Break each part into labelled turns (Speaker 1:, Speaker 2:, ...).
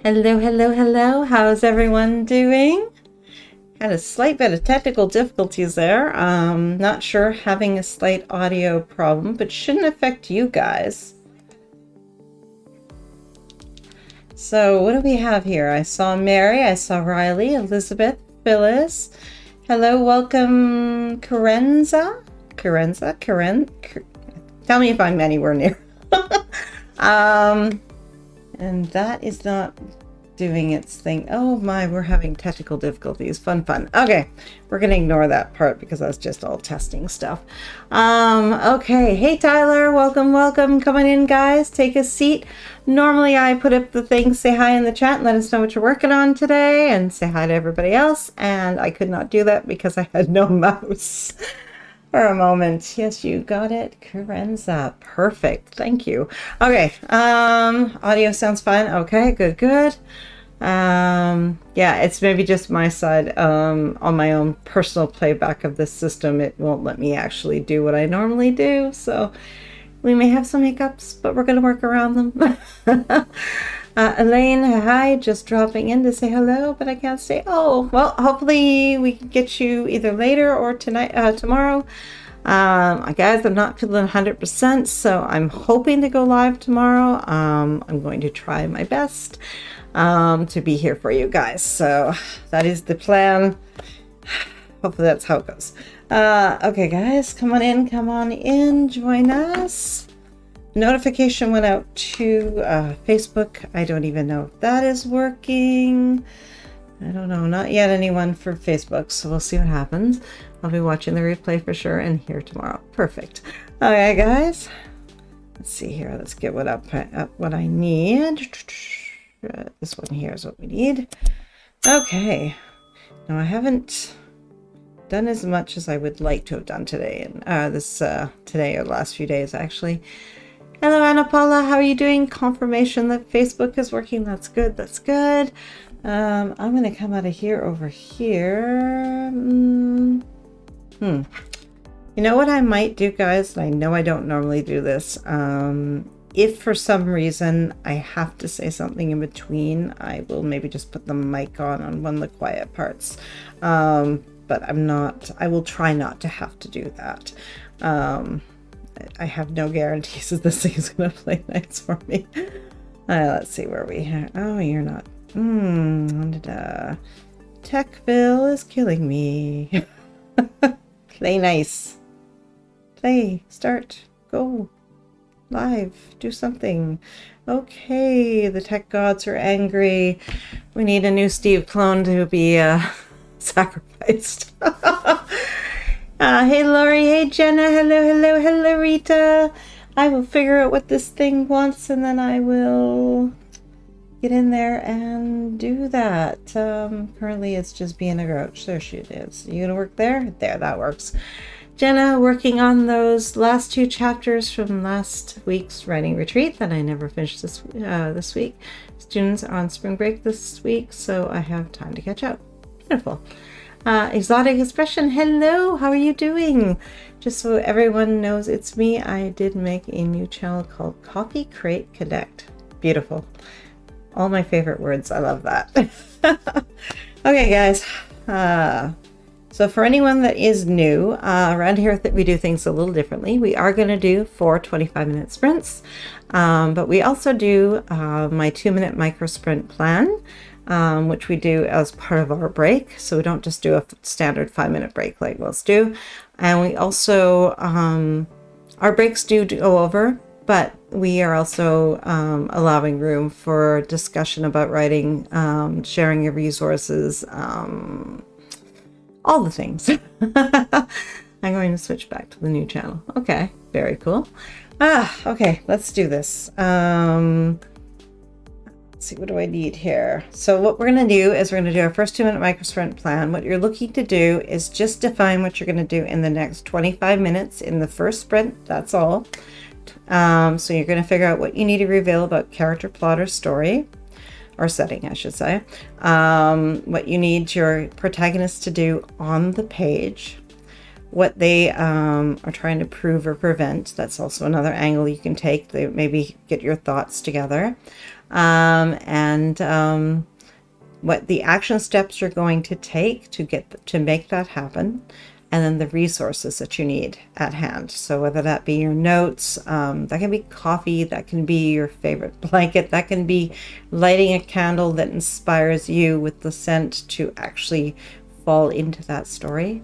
Speaker 1: Hello, hello, hello. How's everyone doing? Had a slight bit of technical difficulties there. Not sure, having a slight audio problem, but shouldn't affect you guys. So what do we have here? I saw Mary, I saw Riley, Elizabeth, Phyllis. Hello, welcome, Karenza. Tell me if I'm anywhere near. And that is not doing its thing. Oh my, we're having technical difficulties. Fun. Okay, we're gonna ignore that part because that's just all testing stuff. Okay, hey Tyler, welcome. Come on in, guys. Take a seat. Normally I put up the thing, say hi in the chat and let us know what you're working on today and say hi to everybody else. And I could not do that because I had no mouse. For a moment. Yes, you got it. Karenza. Perfect. Thank you. Okay. Audio sounds fine. Okay, good. Yeah, it's maybe just my side. On my own personal playback of this system, it won't let me actually do what I normally do. So we may have some hiccups, but we're going to work around them. Elaine, hi, just dropping in to say hello, but I can't say, oh, well, hopefully we can get you either later or tonight, tomorrow. Guys, I'm not feeling 100%, so I'm hoping to go live tomorrow. I'm going to try my best, to be here for you guys. So that is the plan. Hopefully that's how it goes. Okay, guys, come on in, join us. Notification went out to Facebook. I don't even know if that is working. I don't know, not yet anyone for Facebook, so we'll see what happens. I'll be watching the replay for sure and here tomorrow. Perfect. Okay, guys. Let's see here. Let's get what I need. This one here is what we need. Okay. Now I haven't done as much as I would like to have done today, and today or the last few days actually. Hello, Anna Paula. How are you doing? Confirmation that Facebook is working. That's good. I'm going to come out of here over here. You know what I might do, guys? I know I don't normally do this. If for some reason I have to say something in between, I will maybe just put the mic on one of the quiet parts. But I will try not to have to do that. I have no guarantees that this thing is going to play nice for me. Let's see where we are. Oh, you're not. Techville is killing me. Play nice. Play. Start. Go. Live. Do something. Okay, the tech gods are angry. We need a new Steve clone to be sacrificed. Hey Lori, hey Jenna, hello Rita. I will figure out what this thing wants and then I will get in there and do that. Currently it's just being a grouch. There she is. You gonna work there? There, that works. Jenna working on those last 2 chapters from last week's writing retreat that I never finished this week. Students are on spring break this week, so I have time to catch up. Beautiful. Exotic Expression, hello, how are you doing? Just so everyone knows it's me, I did make a new channel called Coffee Crate Connect. Beautiful. All my favorite words, I love that. Okay, guys. So for anyone that is new, around here we do things a little differently. We are going to do 4 25-minute sprints, but we also do my 2-minute micro sprint plan. Which we do as part of our break. So we don't just do a standard 5-minute break like most do. And we also, our breaks do go over, but we are also allowing room for discussion about writing, sharing of resources, all the things. I'm going to switch back to the new channel. Okay, very cool. Okay, let's do this. See, what do I need here? So what we're going to do is we're going to do our first 2-minute micro sprint plan. What you're looking to do is just define what you're going to do in the next 25 minutes in the first sprint. That's all. So you're going to figure out what you need to reveal about character, plot, or story, or setting, I should say. What you need your protagonist to do on the page. What they are trying to prove or prevent. That's also another angle you can take. Maybe get your thoughts together. and what the action steps you're going to take to make that happen, and then the resources that you need at hand. So whether that be your notes, that can be coffee, that can be your favorite blanket, that can be lighting a candle that inspires you with the scent to actually fall into that story.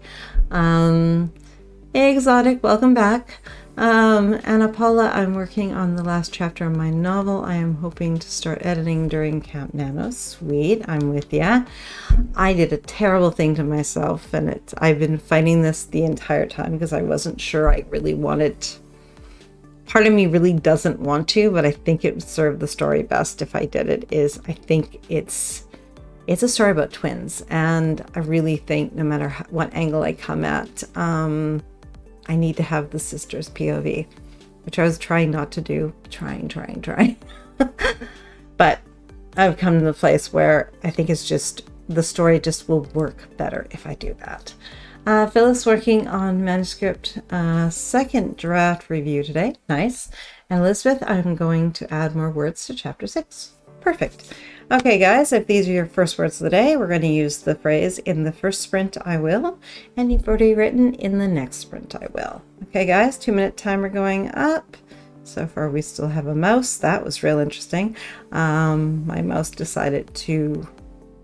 Speaker 1: Hey Exotic, welcome back. Anna Paula, I'm working on the last chapter of my novel. I am hoping to start editing during Camp Nano. Sweet, I'm with ya. I did a terrible thing to myself, and I've been fighting this the entire time because I wasn't sure I really wanted. Part of me really doesn't want to, but I think it would serve the story best if I did it. I think it's a story about twins, and I really think no matter what angle I come at, I need to have the sister's POV, which I was trying not to do, trying. But I've come to the place where I think it's just, the story just will work better if I do that. Phyllis working on manuscript, second draft review today. Nice. And Elizabeth, I'm going to add more words to chapter 6. Perfect. Okay, guys, if these are your first words of the day, we're going to use the phrase "in the first sprint I will," and you've already written "in the next sprint I will." Okay, guys, 2-minute timer going up. So far, we still have a mouse. That was real interesting. My mouse decided to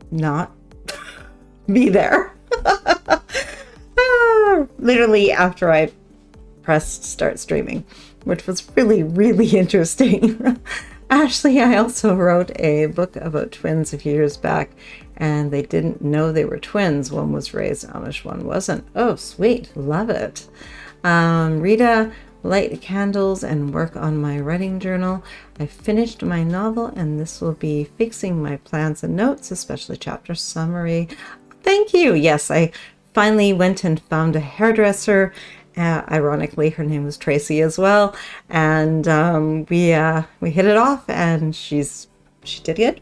Speaker 1: not be there. Literally after I pressed start streaming, which was really, really interesting. Ashley, I also wrote a book about twins a few years back, and they didn't know they were twins. One was raised Amish, one wasn't. Oh, sweet. Love it. Rita, light candles and work on my writing journal. I finished my novel, and this will be fixing my plans and notes, especially chapter summary. Thank you. Yes, I finally went and found a hairdresser. Ironically, her name was Tracy as well, and we hit it off, and she did good.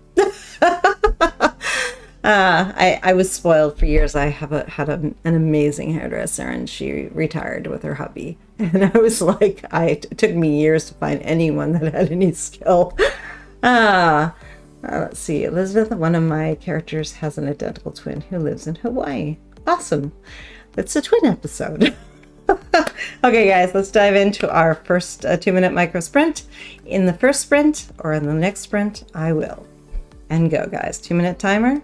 Speaker 1: I was spoiled for years. I had an amazing hairdresser, and she retired with her hubby, and I was like, it took me years to find anyone that had any skill. Let's see, Elizabeth, one of my characters has an identical twin who lives in Hawaii. Awesome. It's a twin episode. Okay, guys, let's dive into our first 2-minute micro sprint. In the first sprint or in the next sprint, I will. And go, guys. 2-minute timer.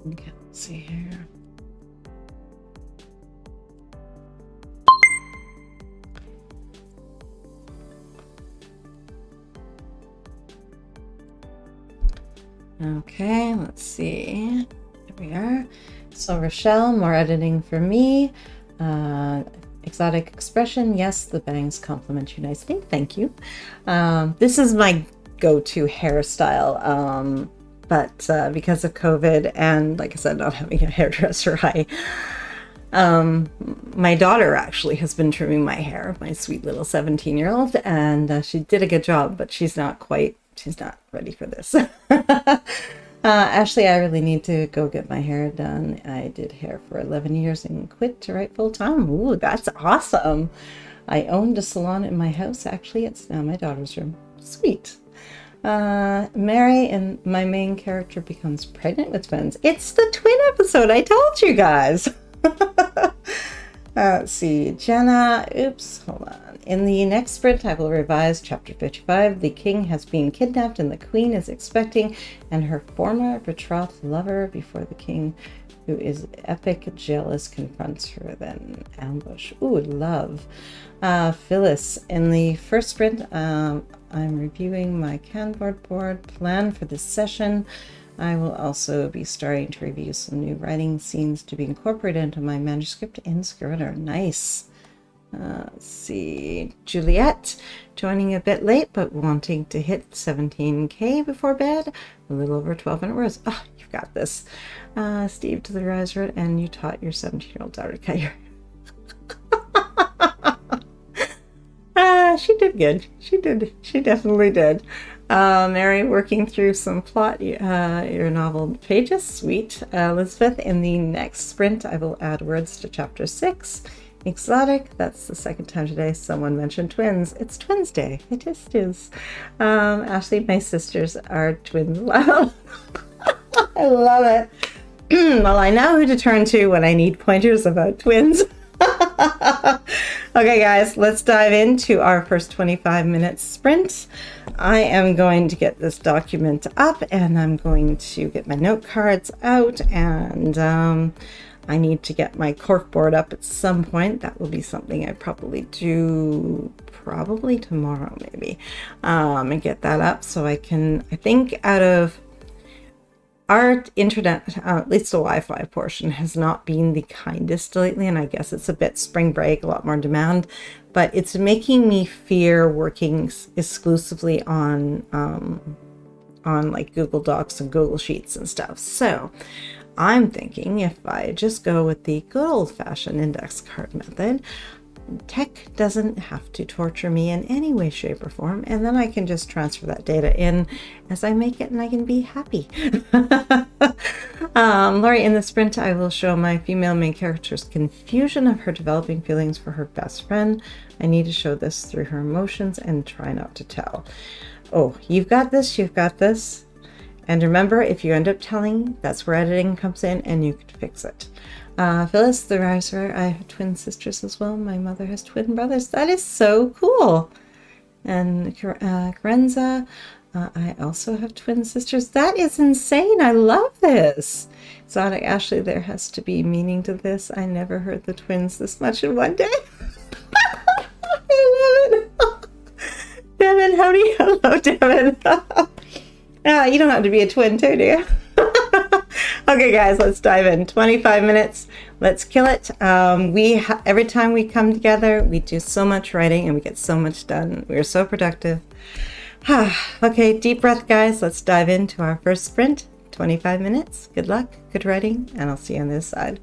Speaker 1: Okay, let's see here. Okay, let's see. Here we are. So Rochelle, more editing for me. Uh, Exotic expression. Yes, the bangs complement you nicely. Thank you. This is my go-to hairstyle. But because of COVID and, like I said, not having a hairdresser, my daughter actually has been trimming my hair, my sweet little 17-year-old, and she did a good job, but she's not ready for this. Ashley, I really need to go get my hair done. I did hair for 11 years and quit to write full time. Ooh, that's awesome. I owned a salon in my house. Actually, it's now my daughter's room. Sweet. Mary and my main character becomes pregnant with twins. It's the twin episode. I told you guys. Let's see. Jenna. Oops. Hold on. In the next sprint, I will revise chapter 55. The king has been kidnapped and the queen is expecting, and her former betrothed lover before the king, who is epic jealous, confronts her, then ambush. Ooh, love. Phyllis. In the first sprint, I'm reviewing my Canboard board plan for this session. I will also be starting to review some new writing scenes to be incorporated into my manuscript in Scrivener. Nice. Let's see. Juliet, joining a bit late, but wanting to hit 17K before bed. A little over 12 words. Oh, you've got this. Steve to the riser, and you taught your 17-year-old daughter to cut your she did good. She did. She definitely did. Mary, working through some plot, your novel pages. Sweet. Elizabeth, in the next sprint, I will add words to chapter 6. Exotic, that's the second time today someone mentioned twins. It's Twins Day. It is. Ashley, my sisters are twins. Wow. I love it. Well, I know who to turn to when I need pointers about twins. Okay, guys, let's dive into our first 25-minute sprint. I am going to get this document up, and I'm going to get my note cards out, and I need to get my corkboard up at some point. That will be something I probably do tomorrow, maybe, and get that up so I think out of our internet, at least the Wi-Fi portion, has not been the kindest lately, and I guess it's a bit spring break, a lot more demand, but it's making me fear working exclusively on like Google Docs and Google Sheets and stuff. So I'm thinking if I just go with the good old-fashioned index card method, tech doesn't have to torture me in any way, shape, or form, and then I can just transfer that data in as I make it, and I can be happy. Lori, in the sprint, I will show my female main character's confusion of her developing feelings for her best friend. I need to show this through her emotions and try not to tell. Oh, you've got this, you've got this. And remember, if you end up telling, that's where editing comes in, and you can fix it. Phyllis, the riser, I have twin sisters as well. My mother has twin brothers. That is so cool. And Karenza, I also have twin sisters. That is insane. I love this. Exotic Ashley, there has to be meaning to this. I never heard the twins this much in one day. I love it. Devin, howdy. Hello, Devin. You don't have to be a twin too, do you? Okay, guys, let's dive in. 25 minutes. Let's kill it. Every time we come together, we do so much writing and we get so much done. We're so productive. Okay, deep breath, guys. Let's dive into our first sprint. 25 minutes. Good luck, good writing, and I'll see you on this side.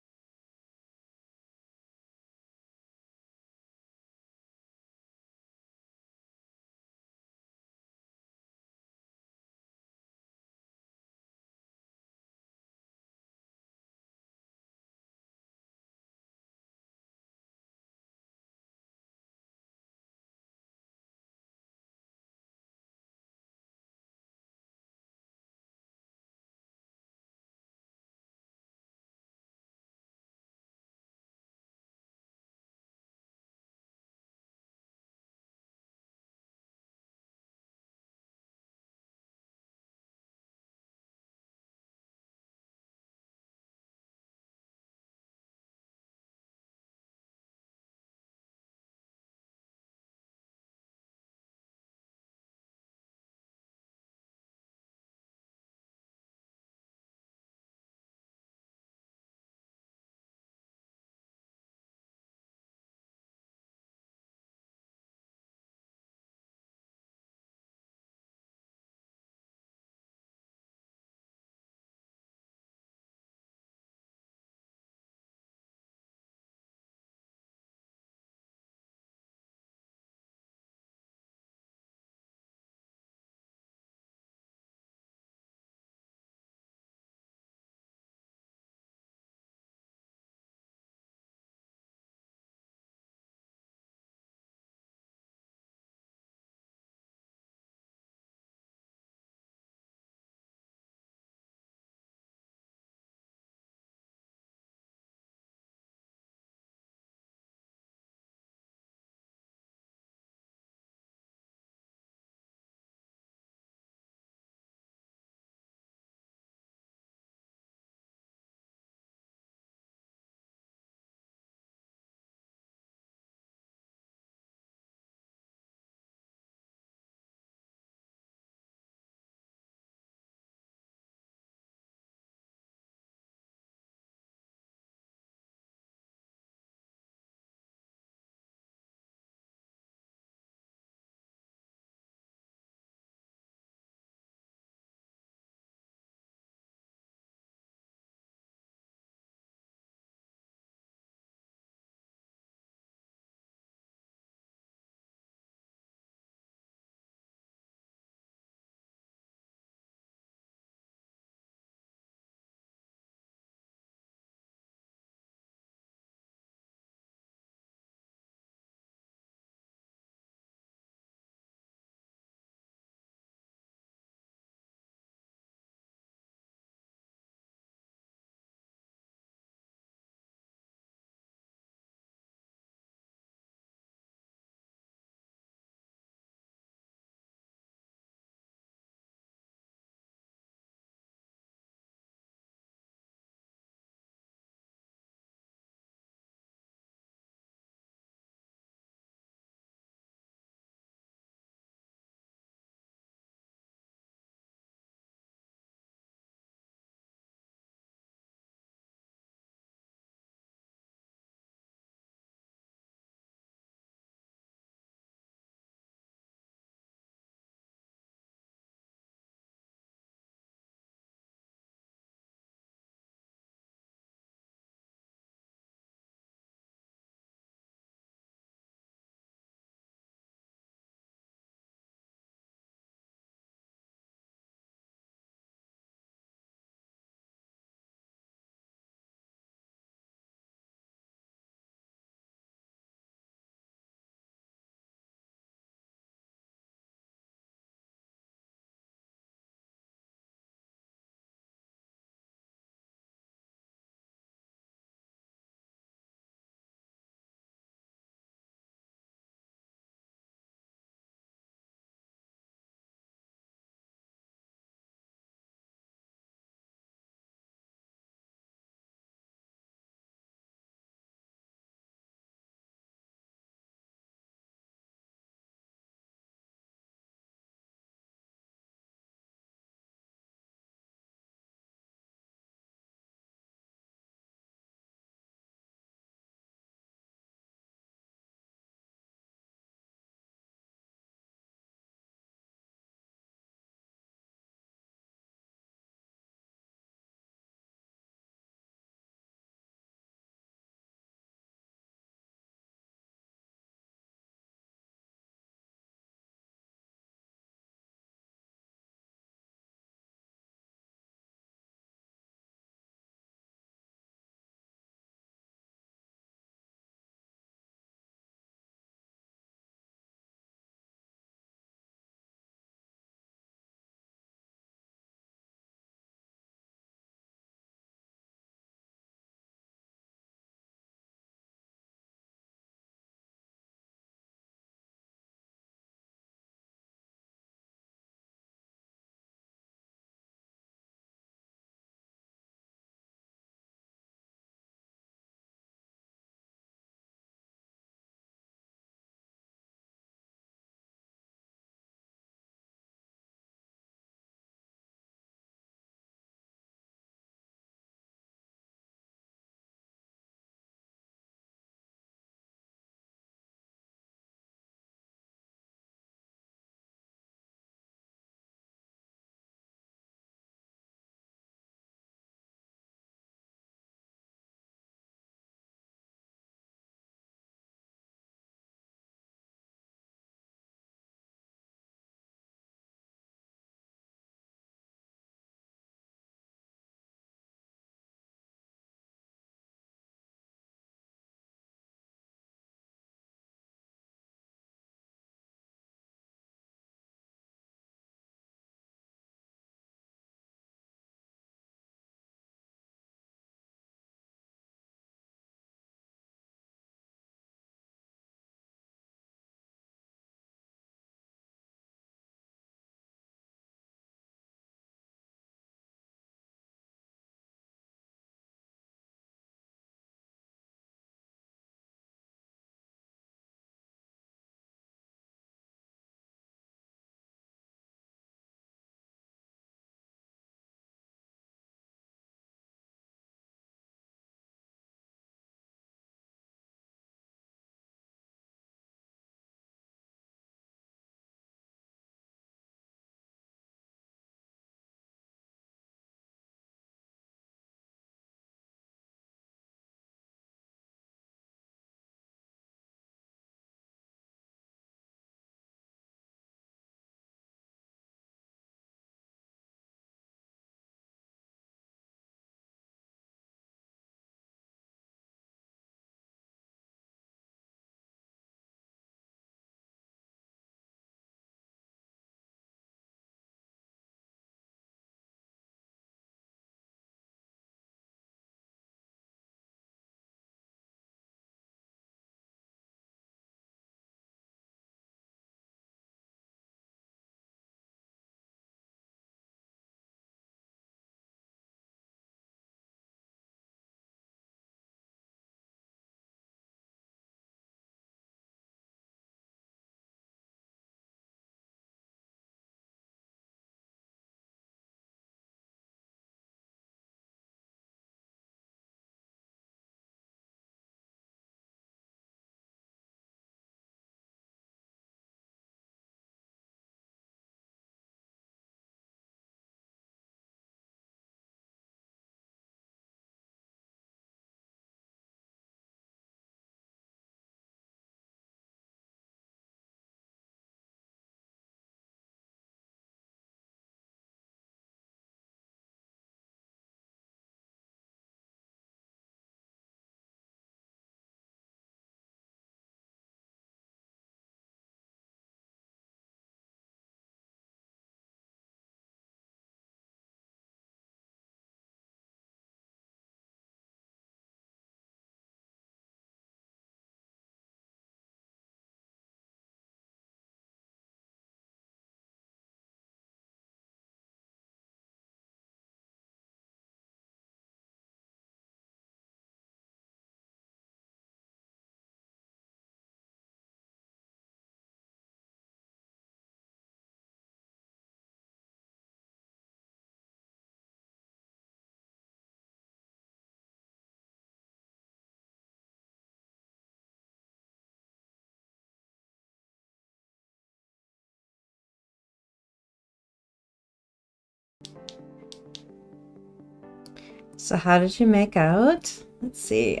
Speaker 1: So how did you make out? Let's see.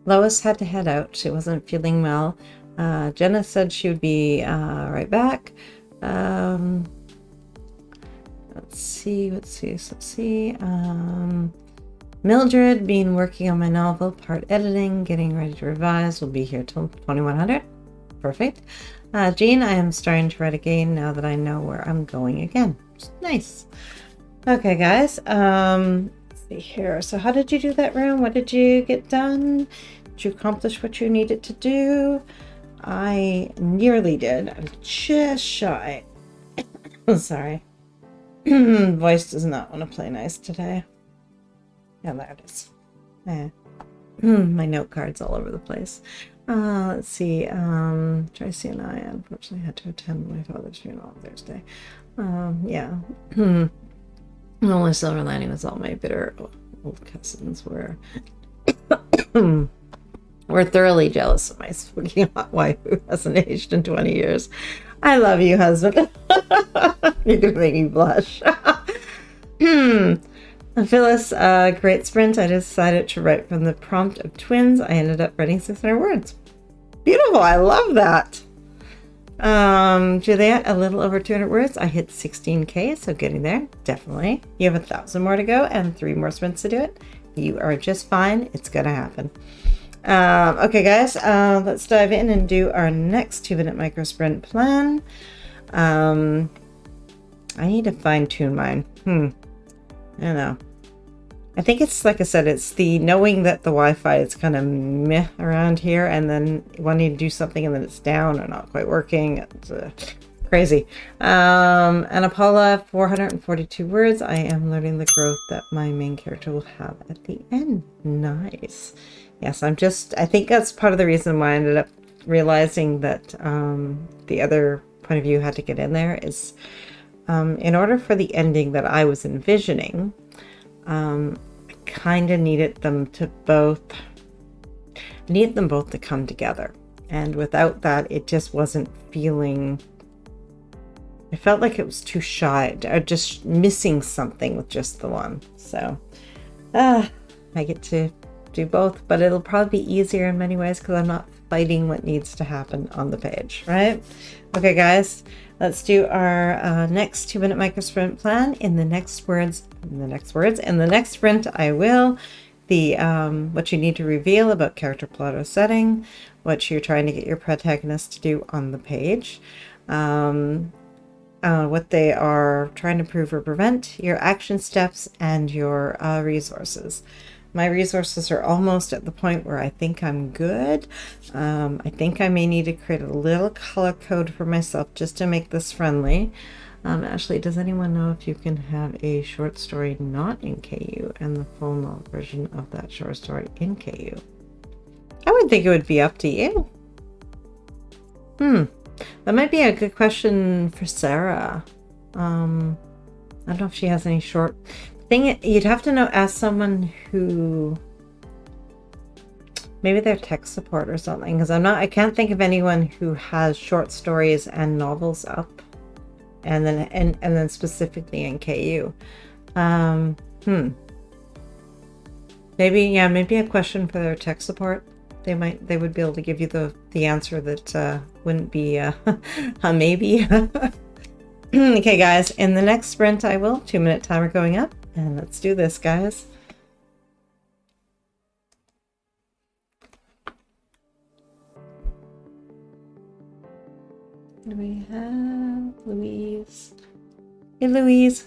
Speaker 1: Lois had to head out. She wasn't feeling well. Jenna said she would be right back. Let's see. Mildred, been working on my novel, part editing, getting ready to revise, will be here till 2100. Perfect. Jean, I am starting to write again now that I know where I'm going again. Nice. Okay, guys. Let's see here. So how did you do that round? What did you get done? Did you accomplish what you needed to do? I nearly did. I'm just shy. Sorry. Voice does not want to play nice today. Yeah, there it is. My note card's all over the place. Let's see. Tracy and I unfortunately had to attend my father's funeral on Thursday. Yeah. The only silver lining was all my bitter old cousins were thoroughly jealous of my smoking hot wife who hasn't aged in 20 years. I love you, husband. You're gonna make me blush. Phyllis, great sprint. I decided to write from the prompt of twins. I ended up writing 600 words. Beautiful. I love that. Juliet, a little over 200 words. I hit 16K, so getting there. Definitely. You have 1,000 more to go and 3 more sprints to do it. You are just fine. It's going to happen. Okay, guys, let's dive in and do our next 2-minute micro sprint plan. I need to fine tune mine. I don't know. I think it's, like I said, it's the knowing that the Wi-Fi is kind of meh around here and then wanting to do something and then it's down or not quite working. It's crazy. Anna Paula, 442 words. I am learning the growth that my main character will have at the end. Nice. Yes, I think that's part of the reason why I ended up realizing that the other point of view had to get in there is in order for the ending that I was envisioning, I kind of needed them both to come together. And without that, it just wasn't feeling, I felt like it was too shy, or just missing something with just the one. So I get to do both, but it'll probably be easier in many ways because I'm not fighting what needs to happen on the page, right? Okay, guys, let's do our next 2-minute micro sprint plan. In the next sprint, I will what you need to reveal about character, plot, or setting, what you're trying to get your protagonist to do on the page, what they are trying to prove or prevent, your action steps, and your resources. My resources are almost at the point where I think I'm good. I think I may need to create a little color code for myself just to make this friendly. Ashley, does anyone know if you can have a short story not in KU and the full novel version of that short story in KU? I would think it would be up to you. That might be a good question for Sarah. I don't know if she has any short thing. You'd have to ask someone who, maybe they're tech support or something, because I can't think of anyone who has short stories and novels up, and then specifically in KU. Maybe a question for their tech support. They would be able to give you the answer that wouldn't be a maybe. Okay, guys, in the next sprint I will 2-minute timer going up, and let's do this, guys. What do we have? Louise. Hey, Louise.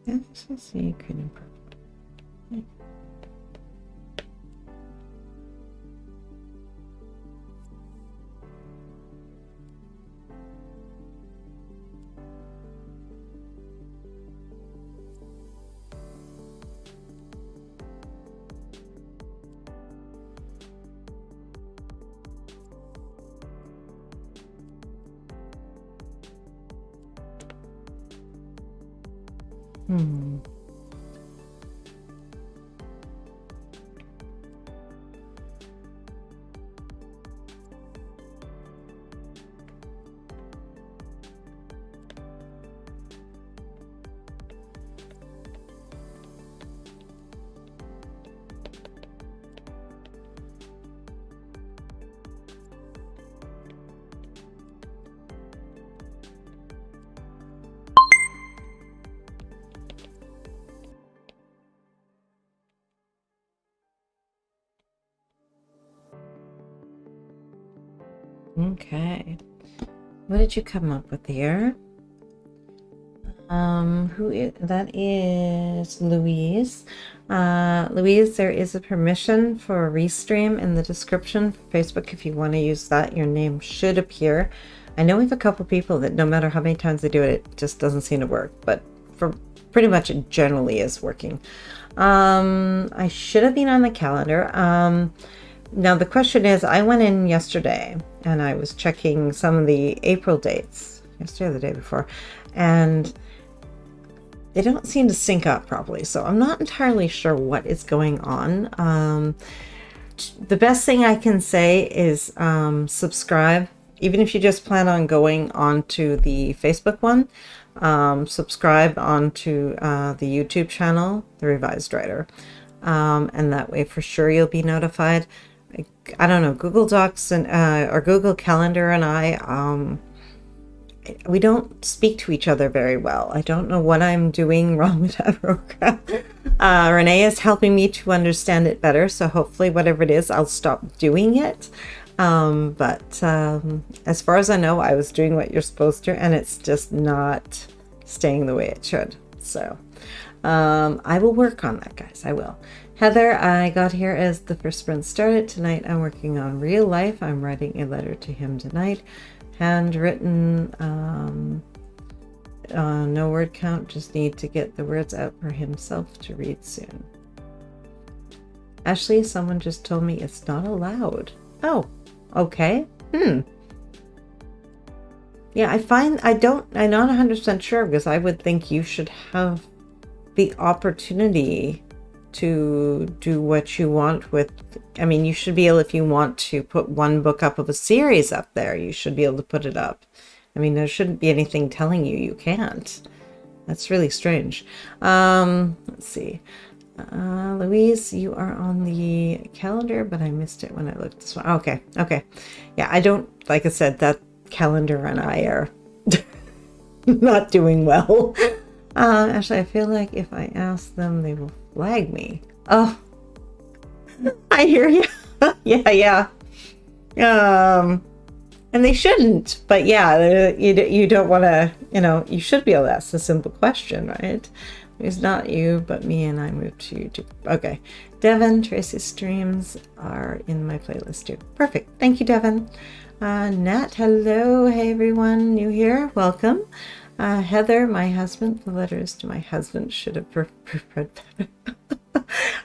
Speaker 1: Yes, I see. Could improve. Hmm. Okay. What did you come up with here? That is Louise. Louise, there is a permission for a restream in the description for Facebook. If you want to use that, your name should appear. I know we have a couple people that no matter how many times they do it, it just doesn't seem to work, but for pretty much it generally is working. I should have been on the calendar. Now the question is, I went in yesterday and I was checking some of the April dates, yesterday or the day before, and they don't seem to sync up properly. So I'm not entirely sure what is going on. The best thing I can say is subscribe. Even if you just plan on going onto the Facebook one, subscribe onto the YouTube channel, The Revised Writer. And that way for sure you'll be notified. I don't know, Google Docs and or Google Calendar and I, we don't speak to each other very well. I don't know what I'm doing wrong with that program. Renee is helping me to understand it better, so hopefully whatever it is, I'll stop doing it. But as far as I know, I was doing what you're supposed to, and it's just not staying the way it should. So I will work on that, guys. I will. Heather, I got here as the first sprint started. Tonight I'm working on real life. I'm writing a letter to him tonight. Handwritten, no word count, just need to get the words out for himself to read soon. Ashley, someone just told me it's not allowed. Oh, okay. Yeah, I'm not 100% sure, because I would think you should have the opportunity to do what you want with, I mean, you should be able, if you want to put one book up of a series up there, you should be able to put it up. I mean, there shouldn't be anything telling you you can't. That's really strange. Let's see. Louise, you are on the calendar, but I missed it when I looked this one. Okay. Yeah, I don't, like I said, that calendar and I are not doing well. Actually, I feel like if I ask them, they will flag me. Oh, I hear you. Yeah. And they shouldn't, but yeah, you don't want to, you should be able to ask a simple question, right? It's not you, but me, and I moved to YouTube. Okay. Devin, Tracy's streams are in my playlist too. Perfect. Thank you, Devin. Nat, hello. Hey, everyone new here. Welcome. Heather, my husband, the letters to my husband should have prepared better.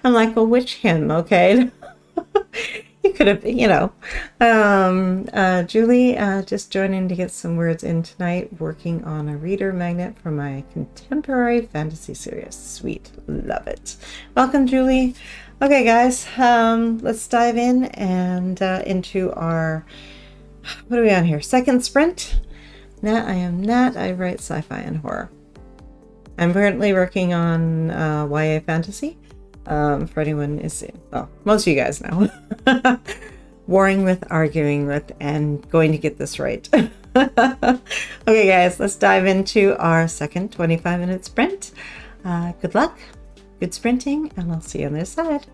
Speaker 1: I'm like, well, which him? Okay. You could have, Julie, just joining to get some words in tonight, working on a reader magnet for my contemporary fantasy series. Sweet. Love it. Welcome, Julie. Okay, guys, let's dive in and into our, what are we on here? Second sprint. Nat, I am Nat. I write sci-fi and horror. I'm currently working on YA fantasy. For anyone is, well, most of you guys know. Warring with, arguing with, and going to get this right. Okay, guys, let's dive into our second 25-minute sprint. Good luck, good sprinting, and I'll see you on the other side.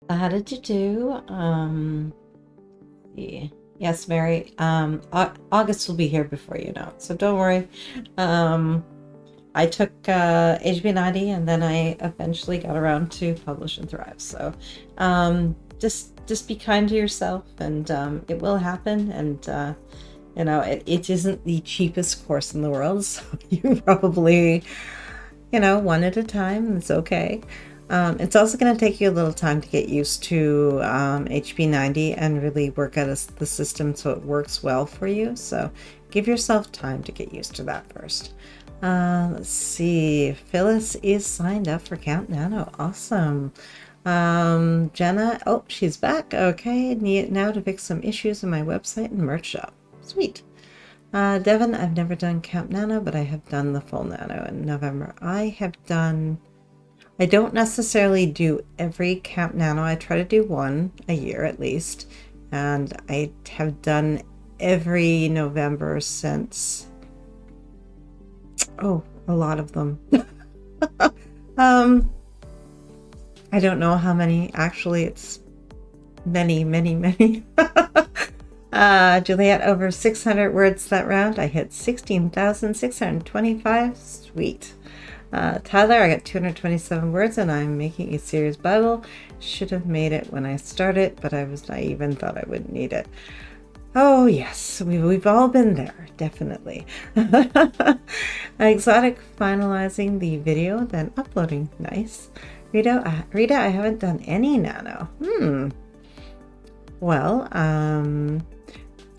Speaker 1: How did you do? Yeah. Yes, Mary. August will be here before you know it, so don't worry. Um, I took HB90 and then I eventually got around to Publish and Thrive. So just be kind to yourself, and it will happen. And it isn't the cheapest course in the world, so you probably, one at a time. It's okay. It's also going to take you a little time to get used to HB90 and really work out the system so it works well for you. So give yourself time to get used to that first. Let's see. Phyllis is signed up for Camp Nano. Awesome. Jenna, oh, she's back. Okay, need now to fix some issues in my website and merch shop. Sweet. Devin, I've never done Camp Nano, but I have done the full Nano in November. I don't necessarily do every Camp Nano. I try to do one a year at least. And I have done every November since, a lot of them. I don't know how many. Actually, it's many, many, many. Juliet, over 600 words that round. I hit 16,625. Sweet. Tyler, I got 227 words and I'm making a series Bible. Should have made it when I started, but I was naive and thought I wouldn't need it. Oh yes, we've all been there, definitely. Exotic finalizing the video, then uploading. Nice. Rita, I haven't done any Nano. Well,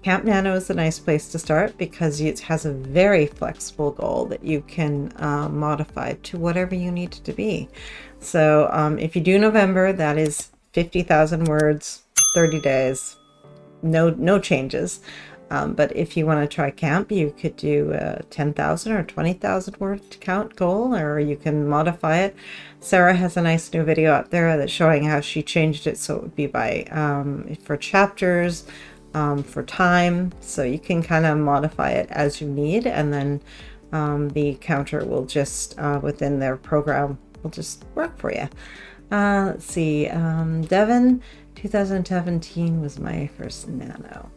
Speaker 1: Camp Nano is a nice place to start because it has a very flexible goal that you can modify to whatever you need it to be. So if you do November, that is 50,000 words, 30 days, no changes. But if you want to try camp, you could do a 10,000 or 20,000 word count goal, or you can modify it. Sarah has a nice new video out there that's showing how she changed it so it would be by for chapters, for time. So you can kind of modify it as you need, and then the counter will just within their program will just work for you. Let's see. Devin, 2017 was my first Nano.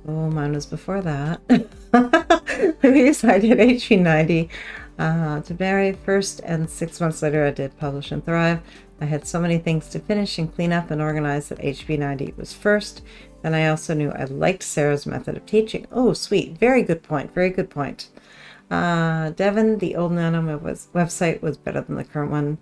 Speaker 1: Oh, mine was before that. We decided HB90 to marry first, and 6 months later I did Publish and Thrive. I had so many things to finish and clean up and organize that HB90 was first. Then I also knew I liked Sarah's method of teaching. Oh, sweet. Very good point. Very good point. Devin, the old Nano website was better than the current one.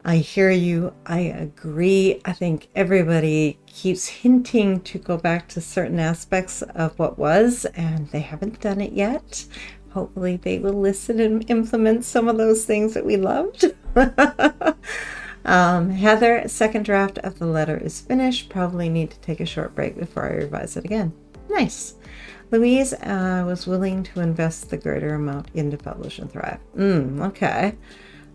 Speaker 1: I hear you. I agree. I think everybody keeps hinting to go back to certain aspects of what was, and they haven't done it yet. Hopefully they will listen and implement some of those things that we loved. Heather, second draft of the letter is finished. Probably need to take a short break before I revise it again. Nice. Louise was willing to invest the greater amount into Publish and Thrive. Okay.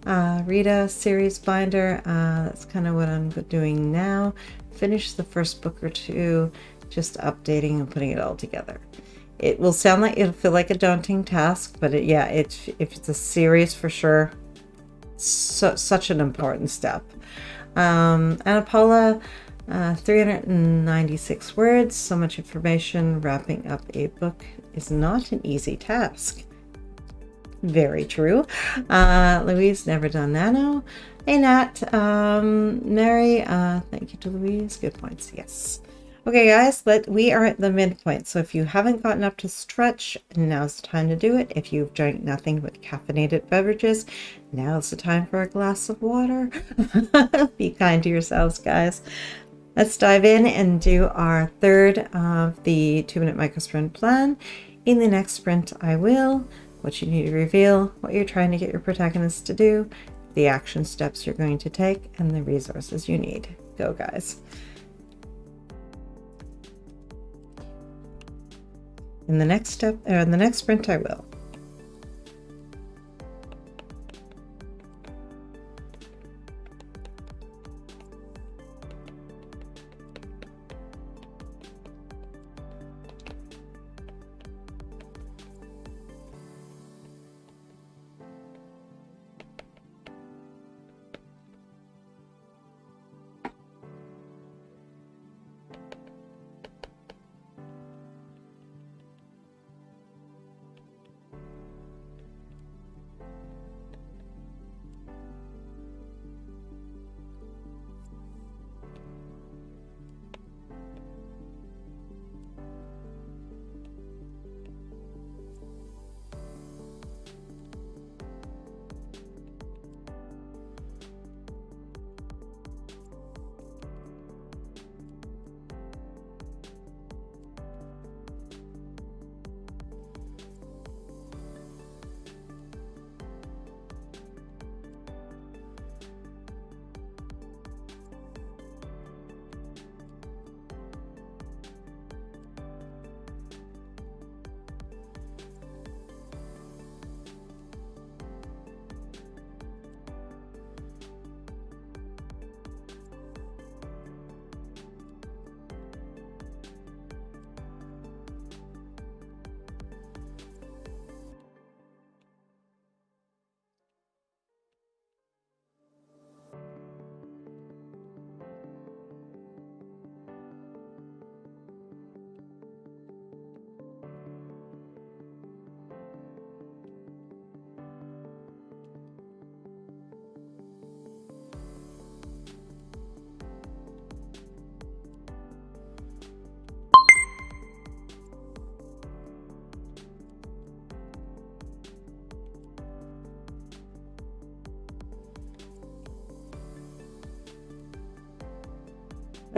Speaker 1: Rita, series binder, that's kind of what I'm doing now. Finish the first book or two, just updating and putting it all together. It will sound like it'll feel like a daunting task, but if it's a series, for sure, such an important step. Anna Paula, 396 words, so much information. Wrapping up a book is not an easy task. Very true. Louise, never done Nano. Hey, Nat. Mary, thank you to Louise. Good points. Yes. Okay, guys, we are at the midpoint. So if you haven't gotten up to stretch, now's the time to do it. If you've drank nothing but caffeinated beverages, now's the time for a glass of water. Be kind to yourselves, guys. Let's dive in and do our third of the 2-minute micro sprint plan. In the next sprint, I will what you need to reveal, what you're trying to get your protagonist to do, the action steps you're going to take, and the resources you need. Go, guys. In the next sprint, I will.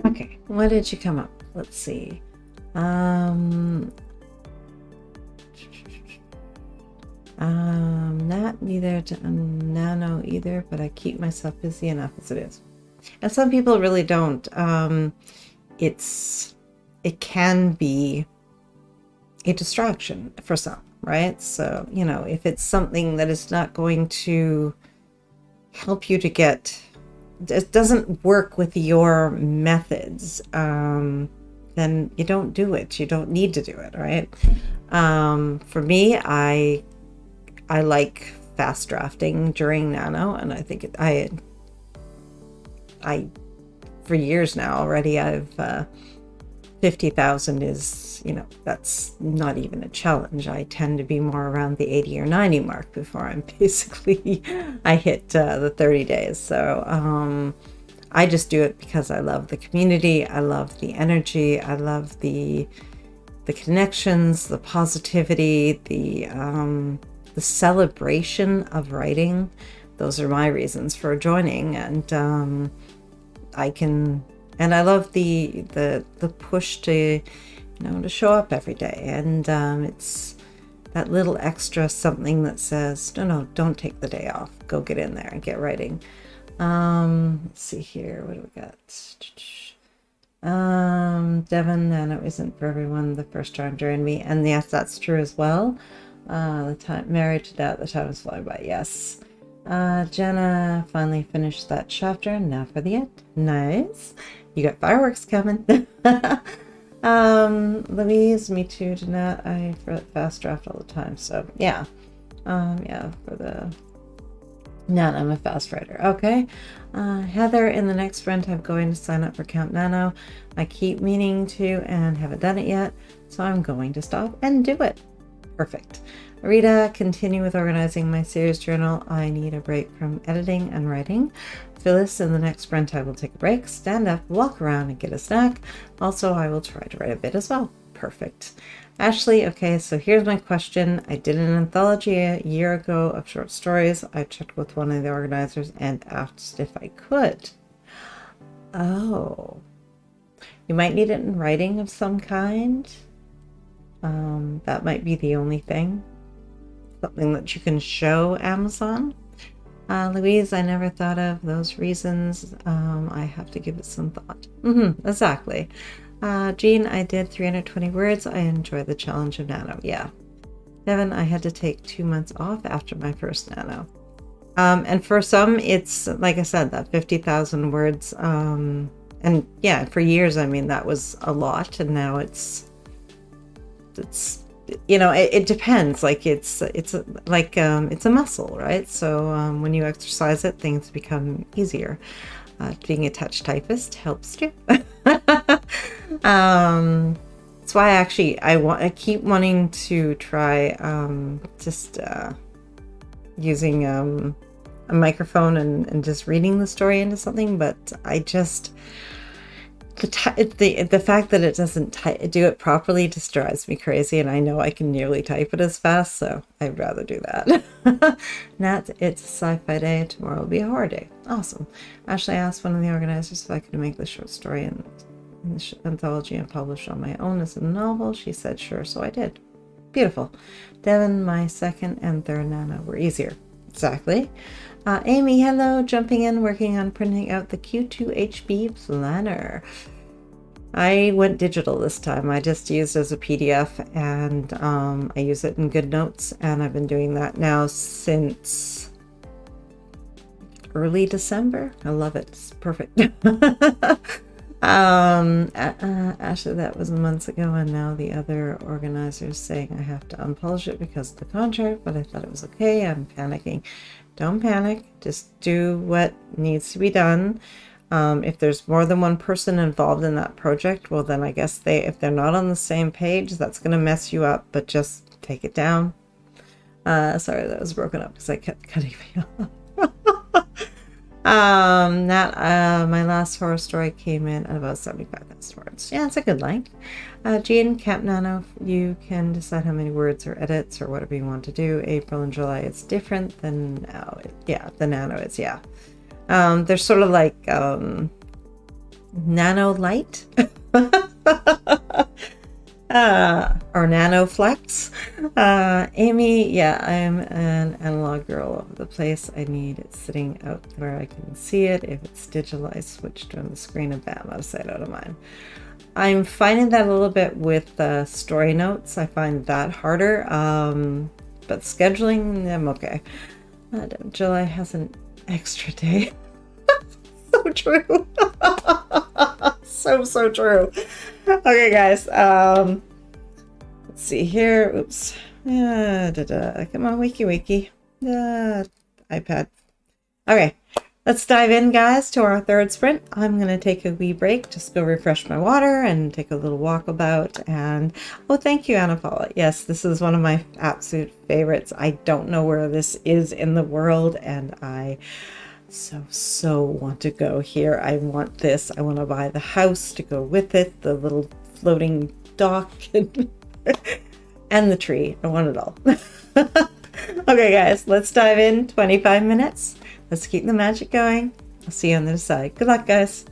Speaker 1: Okay, what did you come up? Let's see. Not neither to nano either, but I keep myself busy enough as it is. And some people really don't. It can be a distraction for some, right? So, you know, if it's something that is not going to help you to get, it doesn't work with your methods, then you don't do it. You don't need to do it, right? For me, I like fast drafting during nano, and I think I for years now already, I've 50,000 is, you know, that's not even a challenge. I tend to be more around the 80 or 90 mark before I'm basically I hit the 30 days. So I just do it because I love the community, I love the energy, I love the connections, the positivity, the celebration of writing. Those are my reasons for joining, and I love the push to, you know, to show up every day, and it's that little extra something that says, no, don't take the day off. Go get in there and get writing. Let's see here. What do we got? Devon, nano isn't for everyone. The first time joined me, and yes, that's true as well. The time married to that, the time is flying by. Yes. Jenna finally finished that chapter. Now for the end. Nice. You got fireworks coming. Louise, me too, Jeanette. I fast draft all the time. So yeah. Yeah, for the Nano, I'm a fast writer. Okay. Heather, in the next sprint, I'm going to sign up for Camp Nano. I keep meaning to and haven't done it yet, so I'm going to stop and do it. Perfect. Rita, continue with organizing my series journal. I need a break from editing and writing. Phyllis, in the next sprint, I will take a break, stand up, walk around, and get a snack. Also, I will try to write a bit as well. Perfect. Ashley, okay, so here's my question. I did an anthology a year ago of short stories. I checked with one of the organizers and asked if I could. Oh. You might need it in writing of some kind. That might be the only thing. Something that you can show Amazon. Louise, I never thought of those reasons. I have to give it some thought. Exactly. Jean, I did 320 words. I enjoy the challenge of Nano. Yeah. Devin, I had to take 2 months off after my first Nano. And for some, it's, like I said, that 50,000 words. And yeah, for years, I mean, that was a lot. And now it's you know, it depends. Like it's like it's a muscle, right? So when you exercise it, things become easier. Being a touch typist helps too. That's why I keep wanting to try just using a microphone and just reading the story into something, but I just the fact that it doesn't do it properly just drives me crazy, and I know I can nearly type it as fast, so I'd rather do that. Nat, it's a sci-fi day. Tomorrow will be a horror day. Awesome. Ashley asked one of the organizers if I could make the short story in the anthology and publish on my own as a novel. She said sure, so I did. Beautiful. Devin, my second and third Nano were easier. Exactly. Amy, hello, jumping in, working on printing out the Q2HB planner. I went digital this time. I just used it as a PDF, and I use it in GoodNotes, and I've been doing that now since early December. I love it. It's perfect. Actually, that was months ago, and now the other organizer's saying I have to unpublish it because of the contract, but I thought it was okay. I'm panicking. Don't panic. Just do what needs to be done. If there's more than one person involved in that project, well, then I guess if they're not on the same page, that's going to mess you up, but just take it down. Sorry, that was broken up because I kept cutting me off. My last horror story came in at about 75,000 words. Yeah, it's a good length. Jean, Camp Nano, you can decide how many words or edits or whatever you want to do. April and July, it's different than now. Yeah, the Nano is, yeah. They're sort of like, Nano Light. Or Nano Flex. Amy, yeah, I'm an analog girl all over the place. I need it sitting out where I can see it. If it's digital, I switch to the screen and bam, out of sight, out of mind. I'm finding that a little bit with story notes. I find that harder. But scheduling, I'm okay. July has an extra day. So true. So true. Okay, guys. Let's see here. Oops. Come on, wiki. iPad. Okay. Let's dive in, guys, to our third sprint. I'm going to take a wee break, just go refresh my water and take a little walkabout. And oh, thank you, Anna Paula. Yes, this is one of my absolute favorites. I don't know where this is in the world, and I so want to go here. I want this. I want to buy the house to go with it, the little floating dock, and the tree. I want it all. Okay, guys, let's dive in. 25 minutes. Let's keep the magic going. I'll see you on the other side. Good luck, guys.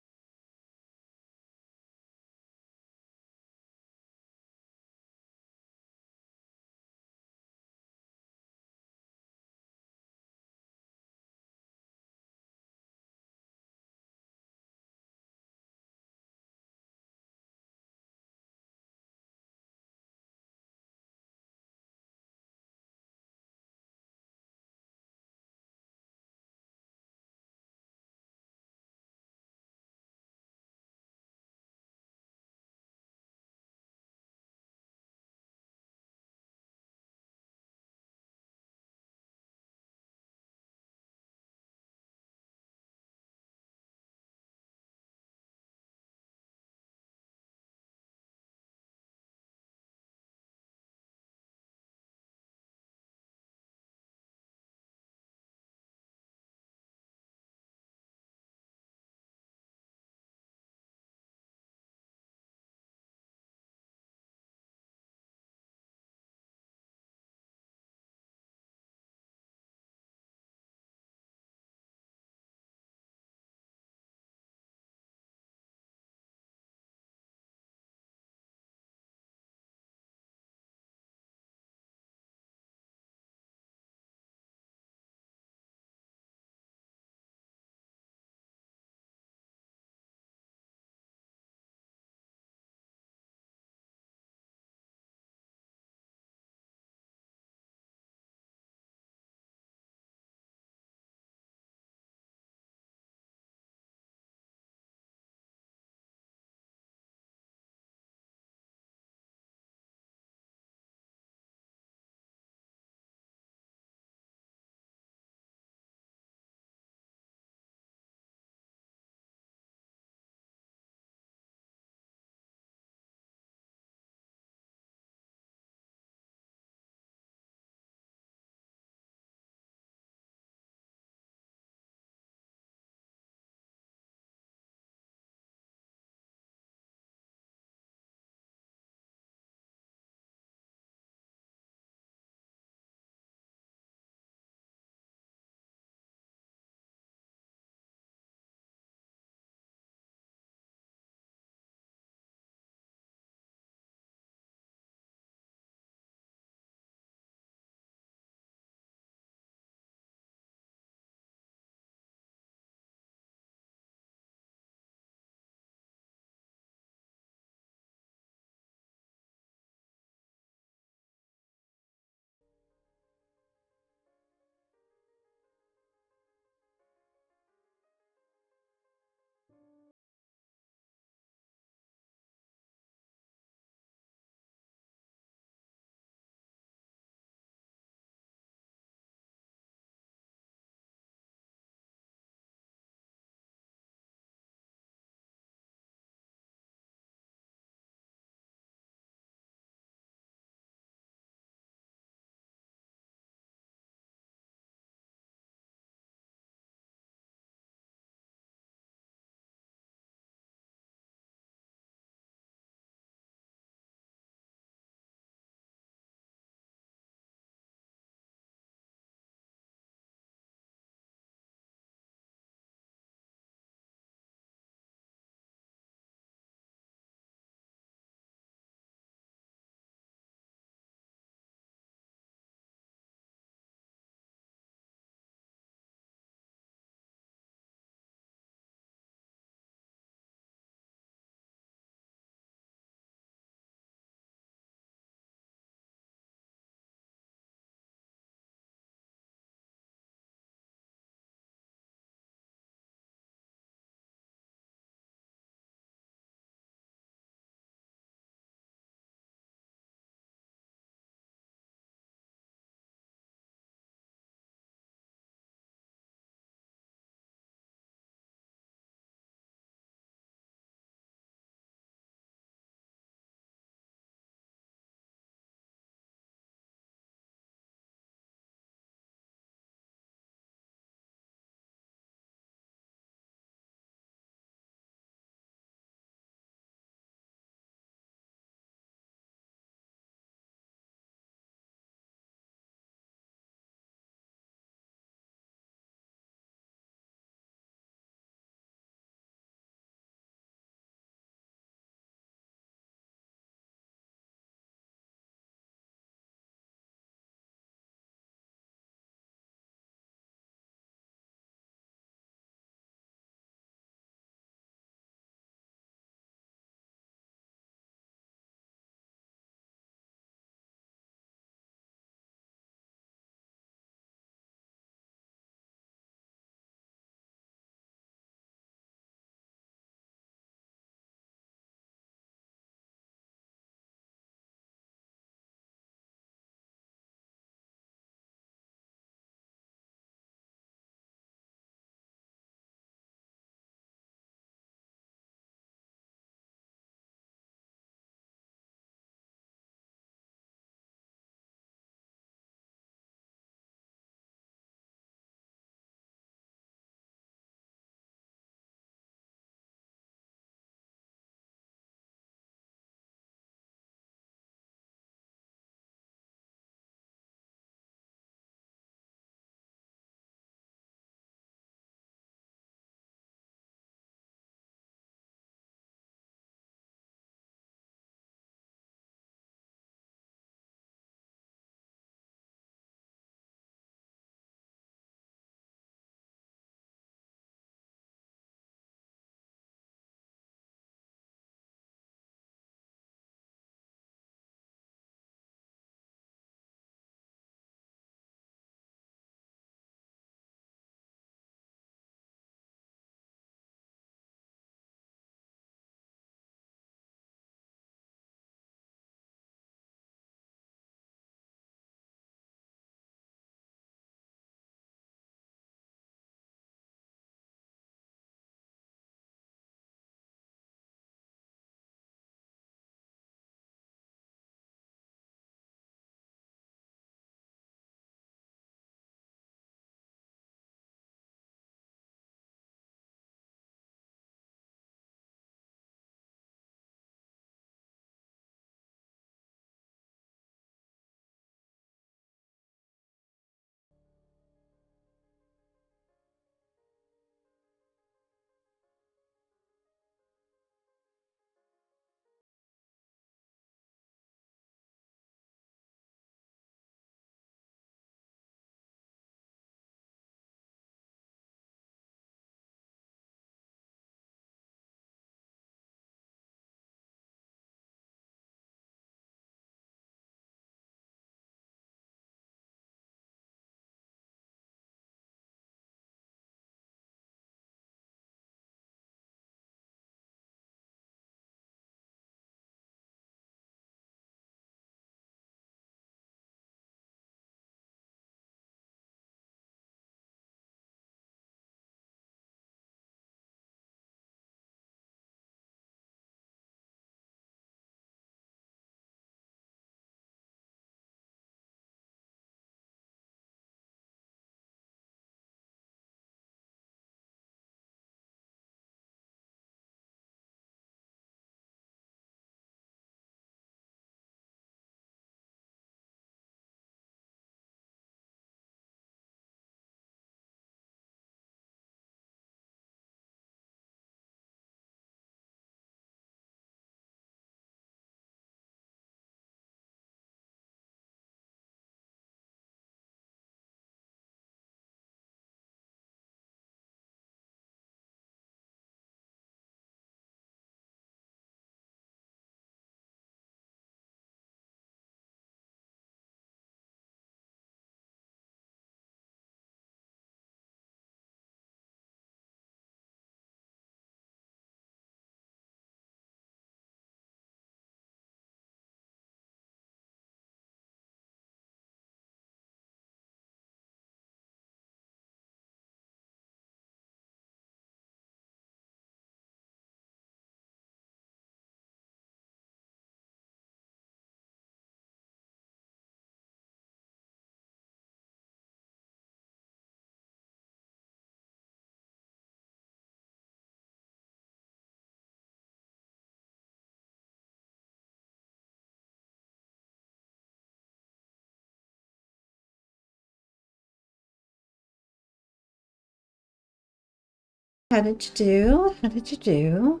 Speaker 1: How did you do? How did you do?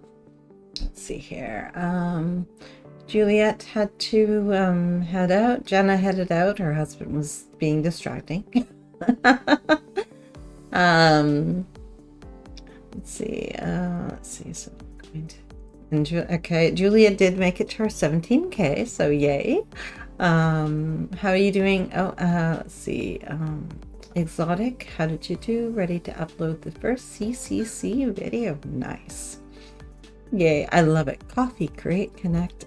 Speaker 1: Let's see here. Juliet had to head out. Jenna headed out. Her husband was being distracting. Let's see. So I'm going to. Okay, Julia did make it to her 17K, so yay. How are you doing? Oh, let's see. Exotic, how did you do? Ready to upload the first CCC video. Nice. Yay, I love it. Coffee, create, connect.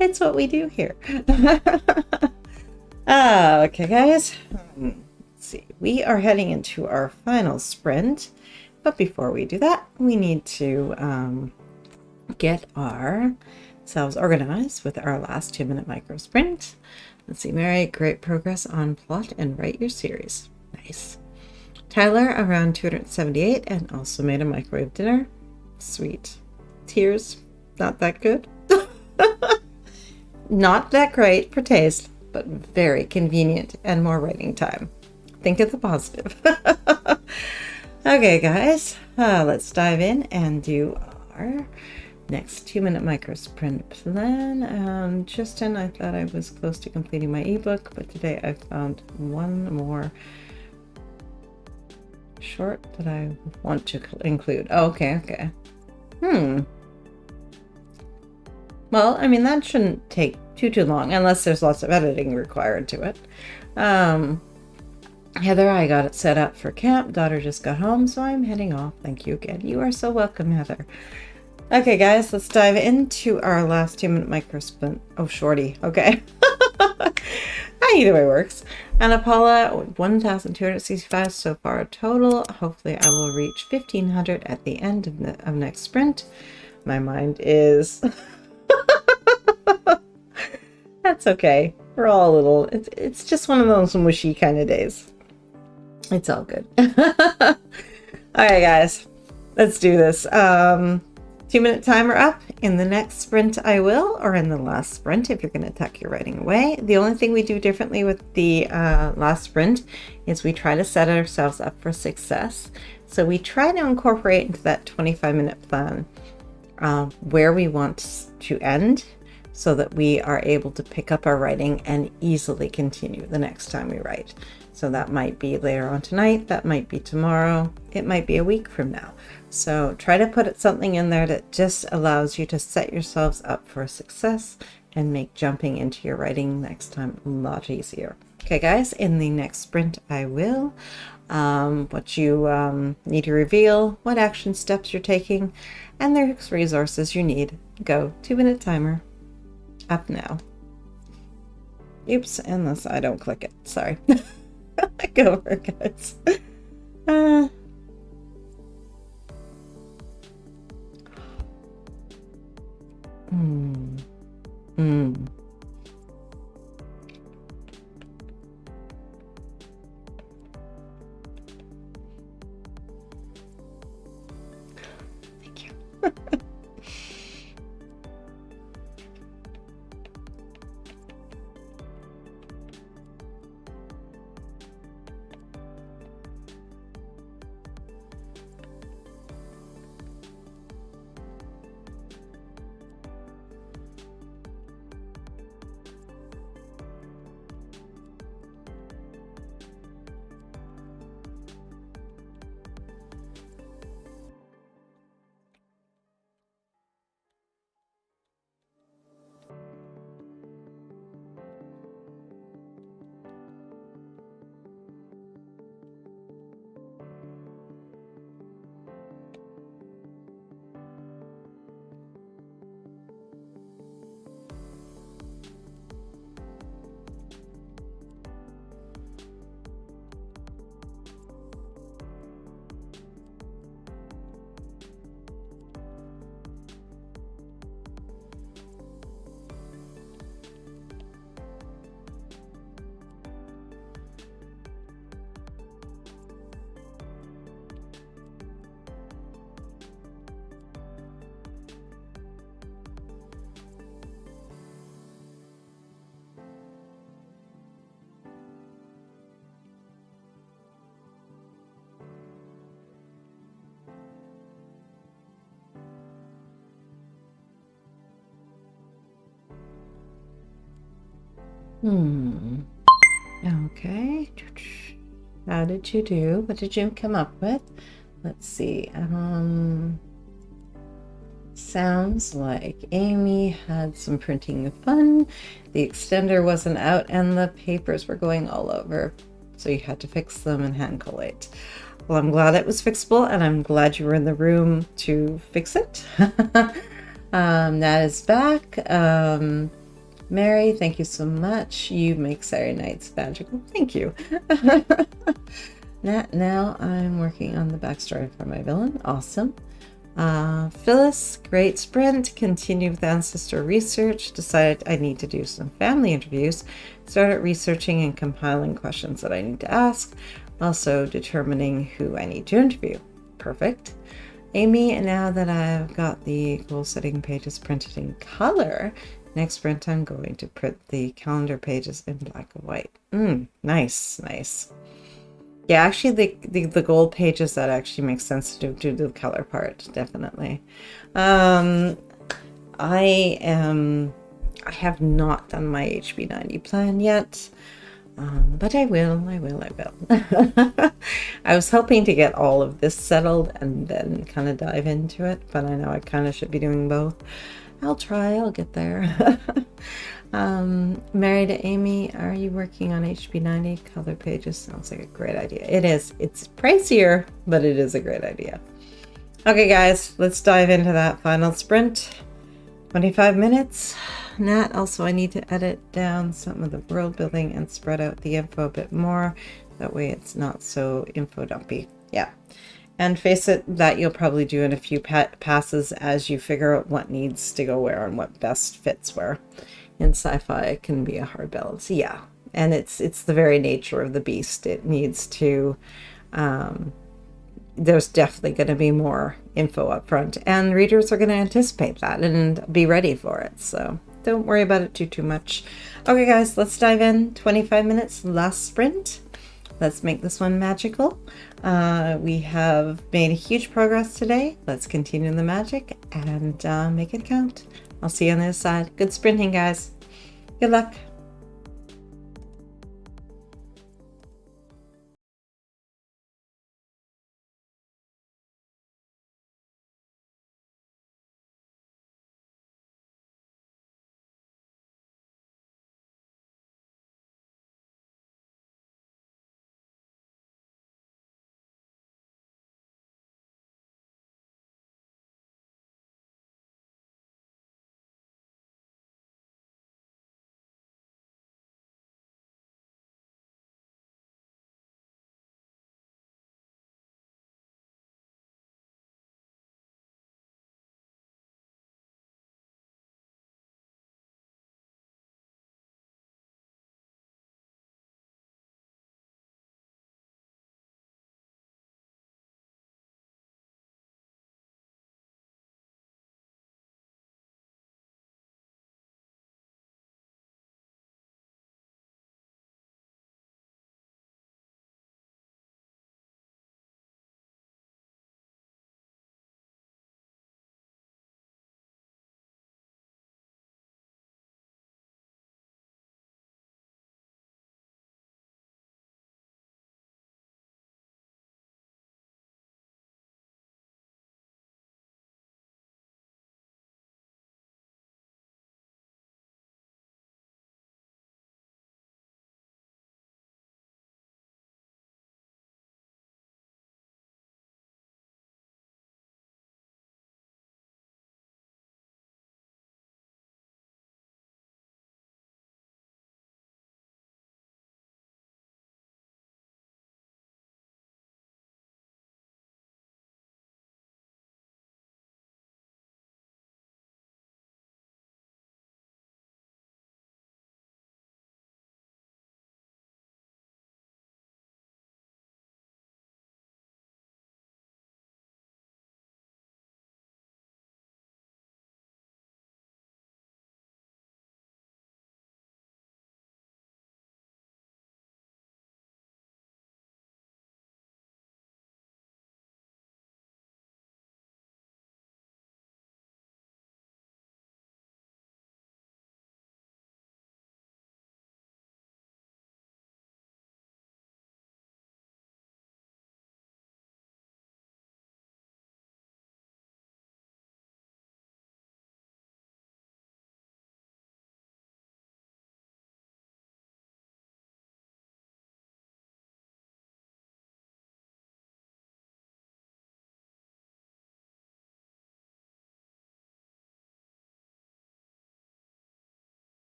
Speaker 1: It's what we do here. Okay, guys. Let's see. We are heading into our final sprint. But before we do that, we need to get ourselves organized with our last 2-minute micro sprint. Let's see, Mary, great progress on plot and write your series. Nice. Tyler, around 278, and also made a microwave dinner. Sweet. Tears, not that good. Not that great for taste, but very convenient and more writing time. Think of the positive. Okay, guys, let's dive in and do our next 2-minute micro sprint plan. Justin, I thought I was close to completing my ebook, but today I found one more short that I want to include. Oh, okay. Well, I mean, that shouldn't take too long, unless there's lots of editing required to it. Heather, I got it set up for camp. Daughter just got home, so I'm heading off. Thank you again. You are so welcome, Heather. Okay, guys, let's dive into our last 2-minute micro sprint. Oh, shorty. Okay. Either way works. Anna Paula, 1,265 so far total. Hopefully I will reach 1,500 at the end of next sprint. My mind is... That's okay. We're all a little... It's just one of those mushy kind of days. It's all good. All right, guys. Let's do this. 2-minute timer up. In the next sprint I will, or in the last sprint if you're going to tuck your writing away. The only thing we do differently with the last sprint is we try to set ourselves up for success. So we try to incorporate into that 25-minute plan where we want to end so that we are able to pick up our writing and easily continue the next time we write. So that might be later on tonight, that might be tomorrow, it might be a week from now. So try to put something in there that just allows you to set yourselves up for success and make jumping into your writing next time a lot easier. Okay, guys, in the next sprint, I will. What you need to reveal, what action steps you're taking, and the resources you need. Go. 2-minute timer. Up now. Oops, unless I don't click it. Sorry. Go over, guys. Thank you. Hmm. Okay. How did you do? What did you come up with? Let's see. Sounds like Amy had some printing fun. The extender wasn't out and the papers were going all over. So you had to fix them and hand collate. Well, I'm glad it was fixable and I'm glad you were in the room to fix it. Nat is back. Mary, thank you so much. You make Saturday nights magical. Thank you. Now I'm working on the backstory for my villain. Awesome. Phyllis, great sprint. Continued with ancestor research. Decided I need to do some family interviews. Started researching and compiling questions that I need to ask. Also determining who I need to interview. Perfect. Amy, and now that I've got the goal setting pages printed in color, next sprint I'm going to print the calendar pages in black and white. Nice. Yeah, actually the gold pages, that actually makes sense to do the color part, definitely. I have not done my HB90 plan yet. But I will. I was hoping to get all of this settled and then kind of dive into it, but I know I kind of should be doing both. I'll try, I'll get there. Mary to Amy, are you working on HB90 color pages? Sounds like a great idea. It is. It's pricier, but it is a great idea. Okay, guys, let's dive into that final sprint. 25 minutes. Nat, also I need to edit down some of the world building and spread out the info a bit more. That way it's not so info dumpy. Yeah. And face it, that you'll probably do in a few passes as you figure out what needs to go where and what best fits where. In sci-fi, it can be a hard balance. Yeah. And it's the very nature of the beast. It needs to, there's definitely going to be more info up front, and readers are going to anticipate that and be ready for it. So don't worry about it too much. Okay, guys, let's dive in. 25 minutes, last sprint. Let's make this one magical. We have made a huge progress today. Let's continue the magic and make it count. I'll see you on the other side. Good sprinting, guys. Good luck.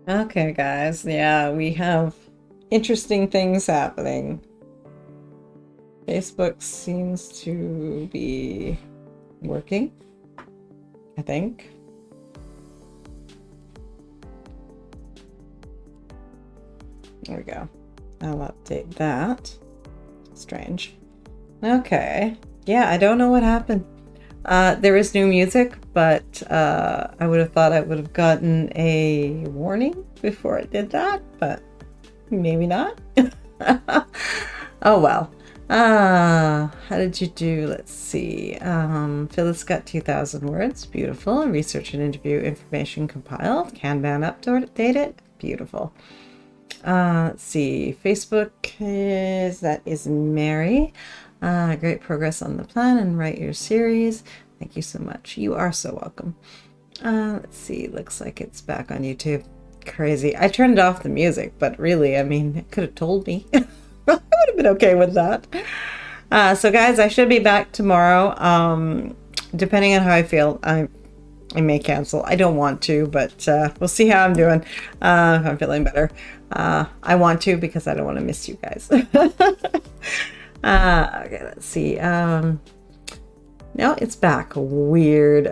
Speaker 1: Okay, guys. Yeah, we have interesting things happening. Facebook seems to be working, I think. There we go. I'll update that. Strange. Okay. Yeah, I don't know what happened. There is new music, but I would have thought I would have gotten a warning before I did that, but maybe not. Oh well. How did you do? Let's see. Phyllis got 2,000 words. Beautiful. Research and interview information compiled. Kanban updated. Beautiful. Let's see. Facebook is Mary. Great progress on the plan and write your series. Thank you so much. You are so welcome. Let's see. Looks like it's back on YouTube. Crazy. I turned off the music, but really, I mean, it could have told me. I would have been okay with that. So guys, I should be back tomorrow. Depending on how I feel, I may cancel. I don't want to, but we'll see how I'm doing. If I'm feeling better. I want to because I don't want to miss you guys. Okay, let's see. No, it's back. Weird.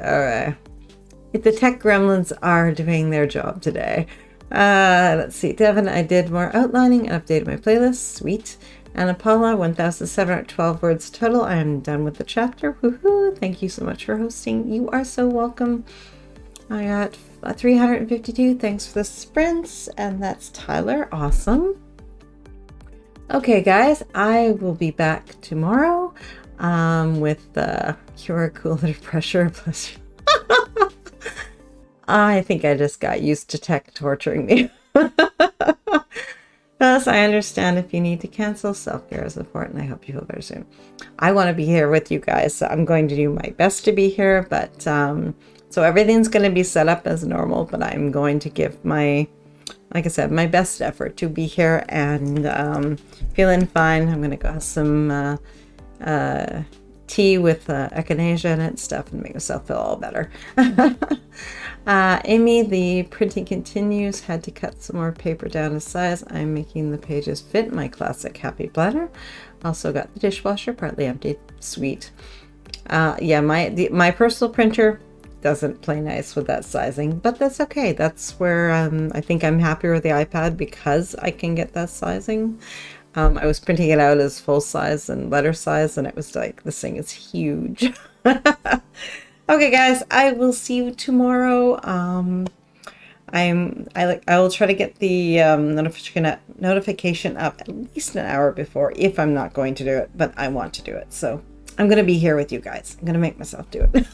Speaker 1: If the tech gremlins are doing their job today. Let's see. Devin, I did more outlining and updated my playlist. Sweet. Anna Paula, 1,712 words total. I am done with the chapter. Woohoo! Thank you so much for hosting. You are so welcome. I got 352. Thanks for the sprints. And that's Tyler. Awesome. Okay, guys, I will be back tomorrow with You're a Cool Under Pressure. Plus, I think I just got used to tech torturing me. Thus, I understand if you need to cancel. Self-care is important. I hope you feel better soon. I want to be here with you guys, so I'm going to do my best to be here. But so everything's going to be set up as normal, but I'm going to give my, like I said, my best effort to be here and feeling fine. I'm going to go have some tea with echinacea in it and stuff and make myself feel all better. Amy, the printing continues. Had to cut some more paper down to size. I'm making the pages fit my classic happy planner. Also got the dishwasher partly emptied. Sweet. Yeah, my personal printer doesn't play nice with that sizing, but that's okay. That's where I think I'm happier with the iPad because I can get that sizing. I was printing it out as full size and letter size, and it was like, this thing is huge. Okay, guys, I will see you tomorrow. I will try to get the notification up at least an hour before if I'm not going to do it, but I want to do it. So I'm going to be here with you guys. I'm going to make myself do it.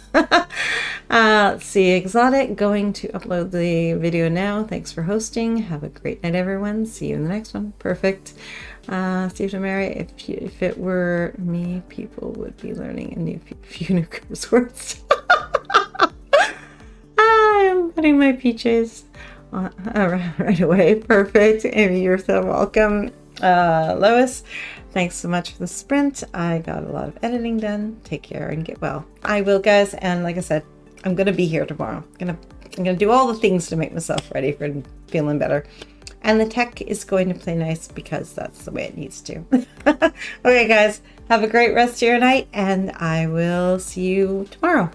Speaker 1: Let's see, Exotic, going to upload the video now. Thanks for hosting. Have a great night, everyone. See you in the next one. Perfect. Steve and Mary, if it were me, people would be learning a few new curse words. I'm putting my PJs on right away. Perfect. Amy, you're so welcome. Lois, thanks so much for the sprint. I got a lot of editing done. Take care and get well. I will, guys. And like I said, I'm going to be here tomorrow. I'm going to do all the things to make myself ready for feeling better. And the tech is going to play nice because that's the way it needs to. Okay, guys, have a great rest of your night, and I will see you tomorrow.